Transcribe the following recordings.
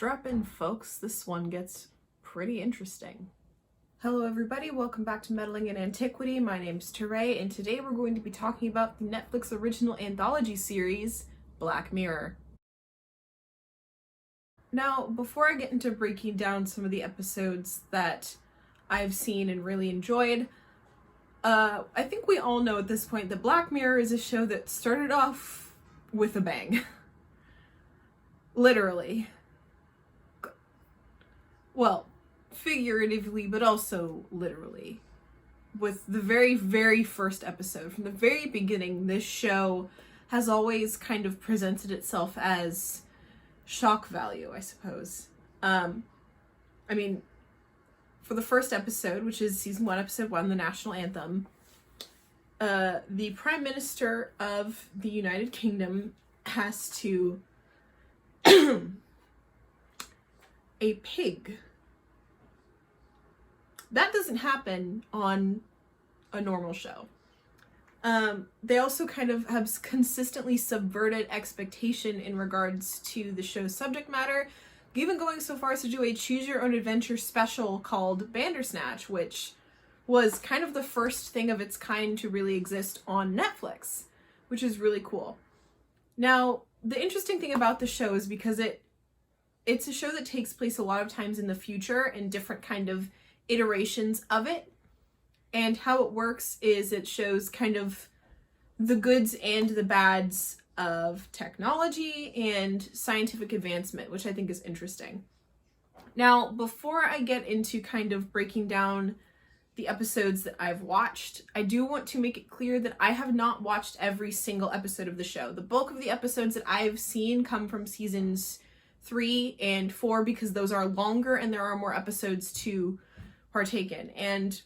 Strap in, folks. This one gets pretty interesting. Hello everybody, welcome back to Meddling in Antiquity. My name's Teray, and today we're going to be talking about the Netflix original anthology series, Black Mirror. Now, before I get into breaking down some of the episodes that I've seen and really enjoyed, I think we all know at this point that Black Mirror is a show that started off with a bang. Literally. Well, figuratively, but also literally. With the very, very first episode. From the very beginning, this show has always kind of presented itself as shock value, I suppose. I mean, for the first episode, which is season 1, episode 1, the national anthem, the Prime Minister of the United Kingdom has to a pig. That doesn't happen on a normal show. They also kind of have consistently subverted expectation in regards to the show's subject matter, even going so far as to do a choose your own adventure special called Bandersnatch, which was kind of the first thing of its kind to really exist on Netflix, which is really cool. Now, the interesting thing about the show is because it's a show that takes place a lot of times in the future and different kind of iterations of it. And how it works is it shows kind of the goods and the bads of technology and scientific advancement, which I think is interesting. Now, before I get into kind of breaking down the episodes that I've watched, I do want to make it clear that I have not watched every single episode of the show. The bulk of the episodes that I've seen come from seasons 3 and 4 because those are longer and there are more episodes to partake in. And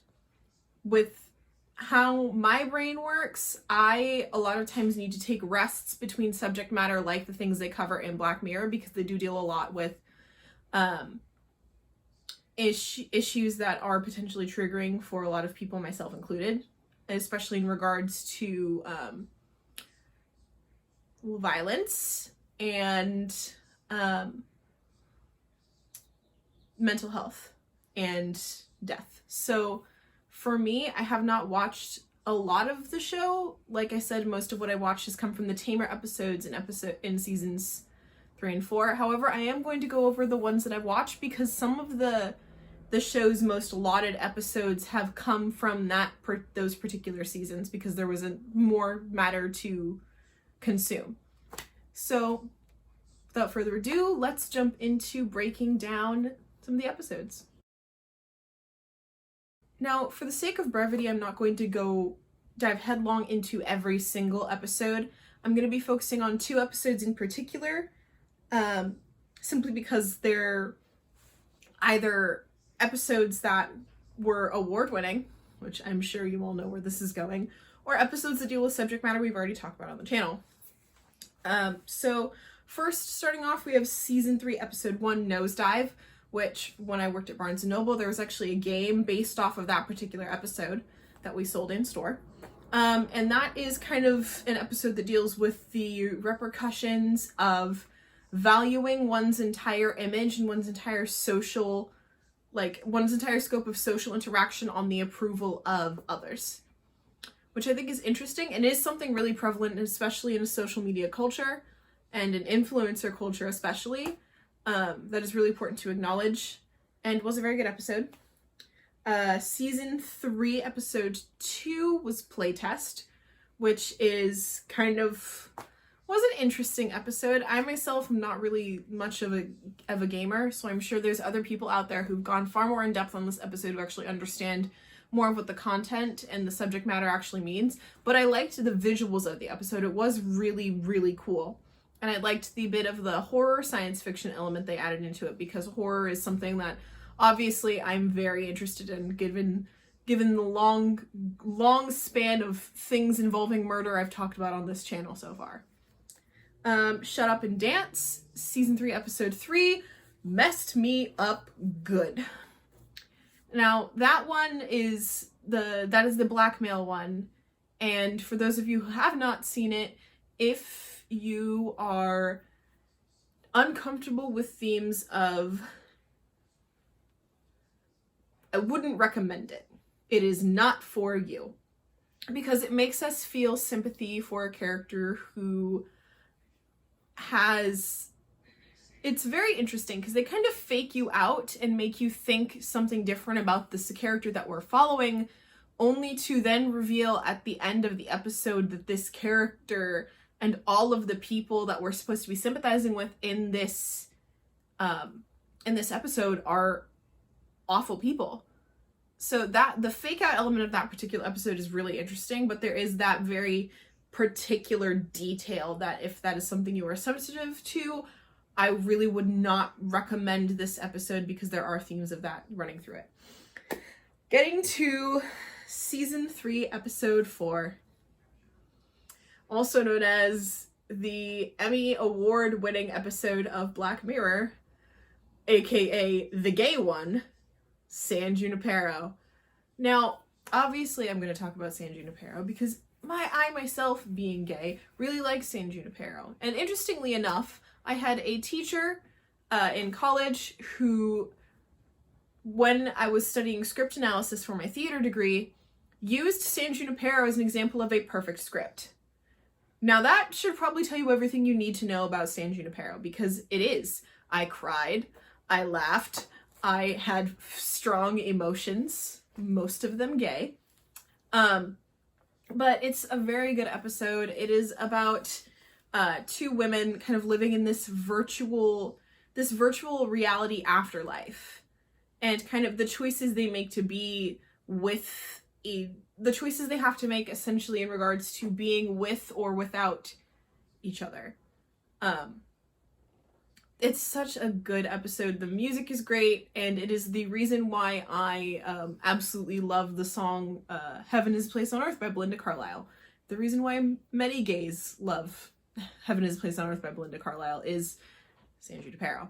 with how my brain works, I a lot of times need to take rests between subject matter like the things they cover in Black Mirror because they do deal a lot with issues that are potentially triggering for a lot of people, myself included, especially in regards to violence and mental health and death. So for me, I have not watched a lot of the show. Like I said, most of what I watched has come from the tamer episodes in seasons 3 and 4. However, I am going to go over the ones that I've watched because some of the show's most lauded episodes have come from those particular seasons because there was more matter to consume. So without further ado, let's jump into breaking down some of the episodes. Now, for the sake of brevity, I'm not going to dive headlong into every single episode. I'm going to be focusing on 2 episodes in particular, simply because they're either episodes that were award-winning, which I'm sure you all know where this is going, or episodes that deal with subject matter we've already talked about on the channel. So first, starting off, we have season 3, episode 1, Nosedive, which when I worked at Barnes & Noble, there was actually a game based off of that particular episode that we sold in store. And that is kind of an episode that deals with the repercussions of valuing one's entire image and one's entire scope of social interaction on the approval of others, which I think is interesting and is something really prevalent, especially in a social media culture and an influencer culture especially. That is really important to acknowledge, and was a very good episode. Season 3, episode 2 was Playtest, which was an interesting episode. I myself am not really much of a gamer, so I'm sure there's other people out there who've gone far more in depth on this episode who actually understand more of what the content and the subject matter actually means. But I liked the visuals of the episode. It was really, really cool. And I liked the bit of the horror science fiction element they added into it because horror is something that obviously I'm very interested in given the long span of things involving murder I've talked about on this channel so far. Shut Up and Dance, season 3, episode 3, messed me up good. Now that one is the blackmail one, and for those of you who have not seen it, if you are uncomfortable with themes of, I wouldn't recommend it. It is not for you. Because it makes us feel sympathy for a character who has... It's very interesting because they kind of fake you out and make you think something different about this character that we're following, only to then reveal at the end of the episode that this character and all of the people that we're supposed to be sympathizing with in this episode are awful people. So that the fake out element of that particular episode is really interesting, but there is that very particular detail that if that is something you are sensitive to, I really would not recommend this episode because there are themes of that running through it. Getting to season 3, episode 4, also known as the Emmy Award winning episode of Black Mirror, aka the gay one, San Junipero. Now, obviously I'm going to talk about San Junipero because I myself, being gay, really like San Junipero. And interestingly enough, I had a teacher in college who, when I was studying script analysis for my theater degree, used San Junipero as an example of a perfect script. Now that should probably tell you everything you need to know about San Junipero, because it is. I cried, I laughed, I had strong emotions, most of them gay. But it's a very good episode. It is about two women kind of living in this virtual reality afterlife, and kind of the choices they make to be with the choices they have to make essentially in regards to being with or without each other. It's such a good episode. The music is great, and it is the reason why I absolutely love the song Heaven is a Place on Earth by Belinda Carlisle. The reason why many gays love Heaven is a Place on Earth by Belinda Carlisle is San Junipero.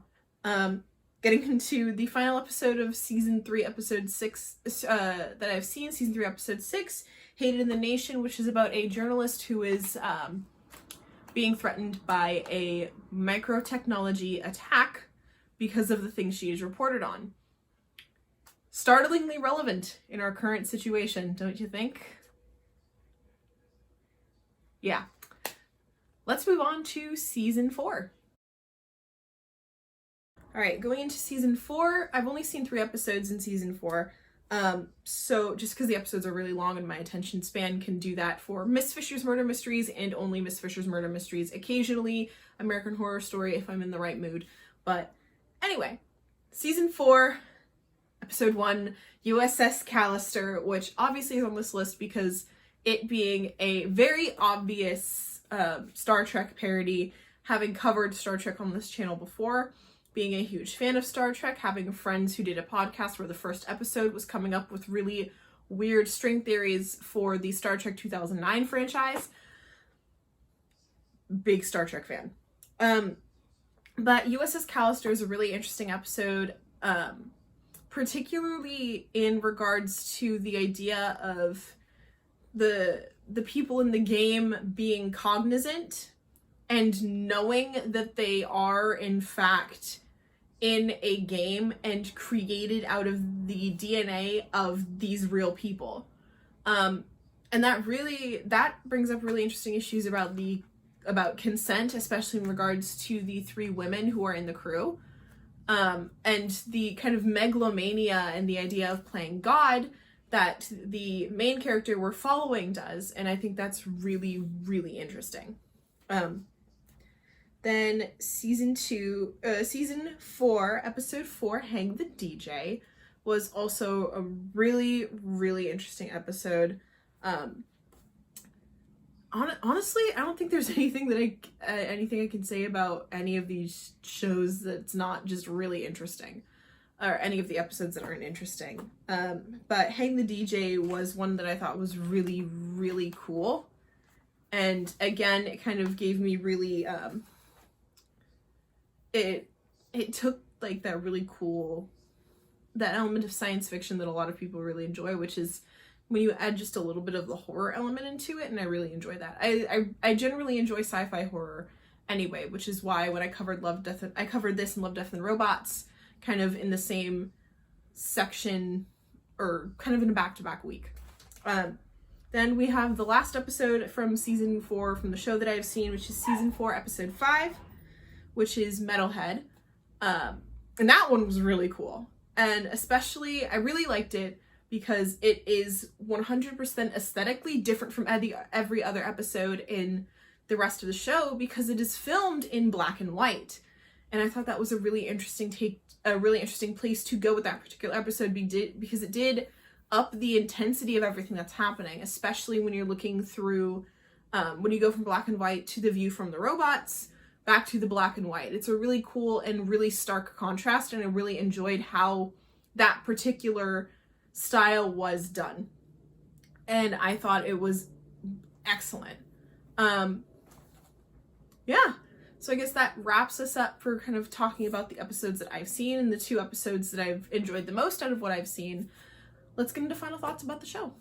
Getting into the final episode of season 3, episode 6, that I've seen, season 3, episode 6, Hated in the Nation, which is about a journalist who is being threatened by a microtechnology attack because of the things she is reported on. Startlingly relevant in our current situation, don't you think? Yeah. Let's move on to season 4. Alright, going into season 4, I've only seen 3 episodes in season 4. So just because the episodes are really long and my attention span can do that for Miss Fisher's Murder Mysteries and only Miss Fisher's Murder Mysteries. Occasionally American Horror Story if I'm in the right mood. But anyway, season 4, episode 1, USS Callister, which obviously is on this list because it being a very obvious Star Trek parody, having covered Star Trek on this channel before, being a huge fan of Star Trek, having friends who did a podcast where the first episode was coming up with really weird string theories for the Star Trek 2009 franchise. Big Star Trek fan. But USS Callister is a really interesting episode, particularly in regards to the idea of the people in the game being cognizant and knowing that they are in fact in a game and created out of the DNA of these real people. And that brings up really interesting issues about consent, especially in regards to the 3 women who are in the crew. And the kind of megalomania and the idea of playing God that the main character we're following does, and I think that's really, really interesting. Then season 4, episode 4, Hang the DJ, was also a really, really interesting episode. Honestly, I don't think there's anything I can say about any of these shows that's not just really interesting, or any of the episodes that aren't interesting. But Hang the DJ was one that I thought was really, really cool. And again, it kind of gave me really, it took like that really cool, that element of science fiction that a lot of people really enjoy, which is when you add just a little bit of the horror element into it, and I really enjoy that. I generally enjoy sci-fi horror, anyway, which is why when I covered I covered this and Love, Death, and Robots kind of in the same section, or kind of in a back-to-back week. Then we have the last episode from season 4 from the show that I've seen, which is season 4, episode 5, which is Metalhead. And that one was really cool. And especially, I really liked it because it is 100% aesthetically different from every other episode in the rest of the show, because it is filmed in black and white. And I thought that was a really interesting place to go with that particular episode, because it did up the intensity of everything that's happening, especially when you're looking through, when you go from black and white to the view from the robots, back to the black and white. It's a really cool and really stark contrast, and I really enjoyed how that particular style was done. And I thought it was excellent. Yeah. So I guess that wraps us up for kind of talking about the episodes that I've seen and the 2 episodes that I've enjoyed the most out of what I've seen. Let's get into final thoughts about the show.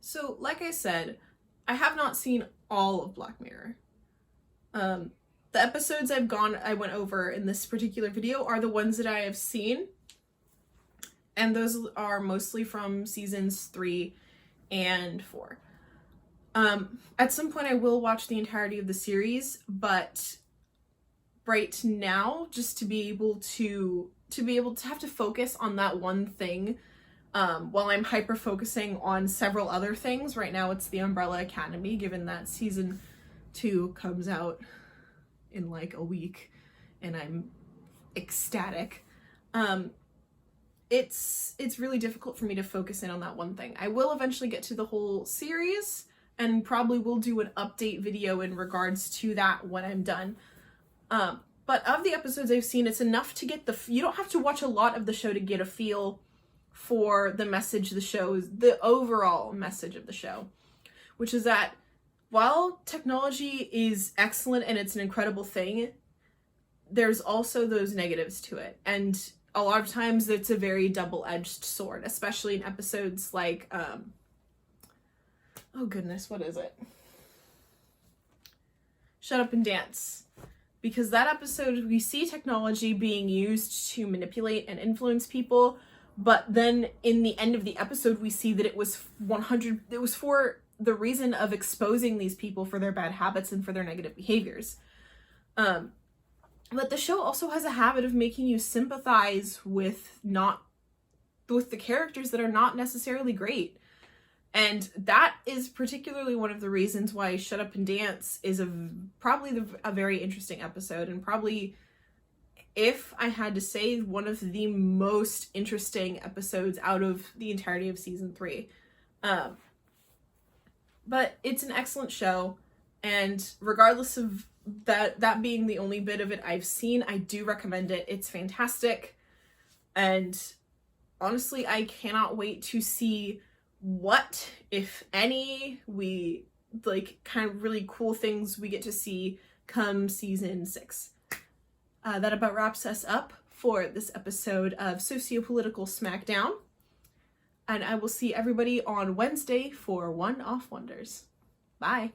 So, like I said, I have not seen all of Black Mirror. The episodes I went over in this particular video are the ones that I have seen, and those are mostly from seasons 3 and 4. At some point I will watch the entirety of the series, but right now, just to be able to have to focus on that one thing, while I'm hyper focusing on several other things. Right now it's the Umbrella Academy, given that season 2 comes out in like a week and I'm ecstatic. It's really difficult for me to focus in on that one thing. I will eventually get to the whole series, and probably will do an update video in regards to that when I'm done. But of the episodes I've seen, it's enough to get you don't have to watch a lot of the show to get a feel for the message the overall message of the show, which is that while technology is excellent and it's an incredible thing, there's also those negatives to it. And a lot of times it's a very double-edged sword, especially in episodes like, oh goodness, what is it? Shut Up and Dance. Because that episode, we see technology being used to manipulate and influence people, but then in the end of the episode, we see that it was for the reason of exposing these people for their bad habits and for their negative behaviors. But the show also has a habit of making you sympathize with the characters that are not necessarily great. And that is particularly one of the reasons why Shut Up and Dance is probably a very interesting episode, and probably, if I had to say, one of the most interesting episodes out of the entirety of season 3. But it's an excellent show, and regardless of that being the only bit of it I've seen, I do recommend it. It's fantastic, and honestly, I cannot wait to see what, if any, kind of really cool things we get to see come season 6. That about wraps us up for this episode of Sociopolitical Smackdown. And I will see everybody on Wednesday for One Off Wonders. Bye.